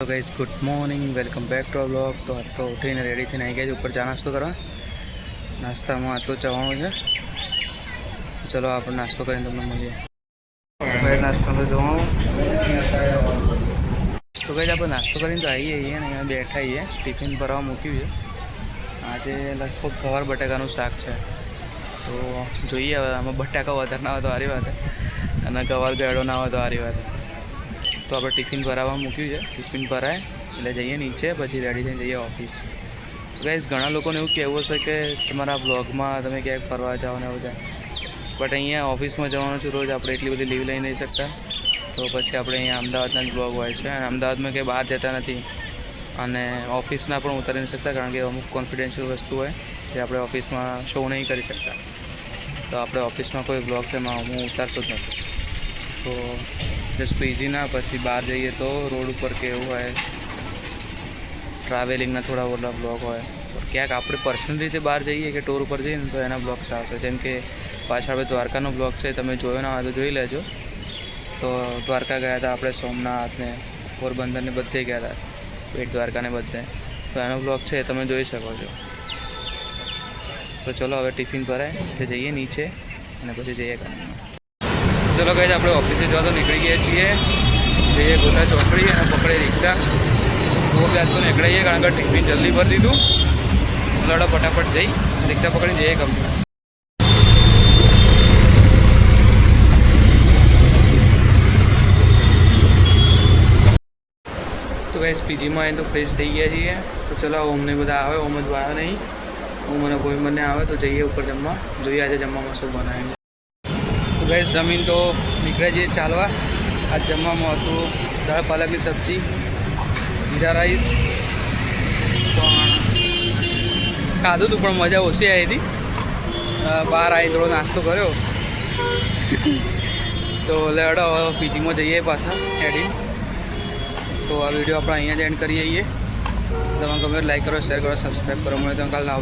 तो guys good morning, welcome back to our blog. तो आज तो उठीने रेडी थी आई गए ऊपर जा नास्तो करवा। नास्ता में तो जवाणु है। चलो आप नास्तो कर तमने मळीए। नास्ता में जवाणु तो गाइस आप नास्तो कर तो आइए अँ बैठा है। टिफिन भरवा मूक्यु है। आज लगभग गवार बटाकाનું શાક है। तो જોઈએ હવે આમાં બટાકા વધારે ના હોય તો સારી વાત है અને ગવાર ગળો ના હોય તો સારી વાત है। तो आप टिफिन भरावा मूक्यु है। टिफिन भराए એટલે જઈએ નીચે, પછી રેડી થઈને જઈએ ઓફિસ। ગાઈસ ઘણા લોકોને એવું કહેવું હશે કે તમારા બ્લોગમાં તમે ક્યાંક ફરવા જાઓ ને એવું જાય, બટ અહીંયા ઓફિસમાં જવાનું છે રોજ, આપણે એટલી બધી લીવ લઈ નહીં શકતા। તો પછી આપણે અહીંયા અમદાવાદના જ બ્લોગ હોય છે અને અમદાવાદમાં કંઈ બહાર જતા નથી અને ઓફિસના પણ ઉતારી નહીં શકતા, કારણ કે અમુક કોન્ફિડેન્શિયલ વસ્તુ હોય જે આપણે ઓફિસમાં શો નહીં કરી શકતા। તો આપણે ઓફિસમાં કોઈ બ્લોગ છે એમાં હું ઉતારતો જ નથી। તો जस्ट पीजीना पछी बहार जाइए तो रोड पर केवू है, ट्रावेलिंग थोड़ा बोला ब्लॉग हो। क्या आप पर्सनल रीते बहार जाइए कि टूर पर जाइए तो एना ब्लॉग्स आवशे। जेम के पाछा अपने द्वारकानो ब्लॉग है, तमे जोयो ना हो तो जोई लेजो। तो द्वारका गया था अपने, सोमनाथ ने पोरबंदर ने बधे गया था, बेट द्वारका ने बधे। तो एनो ब्लॉग है तमे जोई सको छो। तो चलो हवे टिफिन भराय तो जाइए नीचे और पछी जाइए काम। चलो गए आप ऑफिस जो तो निकली गए छे, जाइए गोता चौकड़ी और पकड़े रिक्शा। वो भी आज तो निकलाइए कारण के टिफिन जल्दी भर दीधु। लड़ा फटाफट जई रिक्शा पकड़ी जाइए कंपनी। तो गए पीजी में आए तो फ्रेश थी गया छे। तो चलो ओम ने बधा आवे, ओम ज आया नहीं, ओम मैंने कोई मैंने आवे तो जाइए ऊपर जमवा, जो आज जमवा में शू बनाएंगे। तो गैस जमीन तो निकले जाइए चालवा। आज जमवा में हतुं दाळ पालक की सब्जी, जीरा राइस, खाधु तो पण मजा ओછી आई थी। बहार आई थोड़ो नास्तो कर्यो। तो लेडो पीजी में जाइए पाछा एडिंग। तो आ वीडियो अपना अहींया ज एंड करीए। तमे गमे लाइक करो, शेर करो, सब्सक्राइब करो। मैं तो कल ना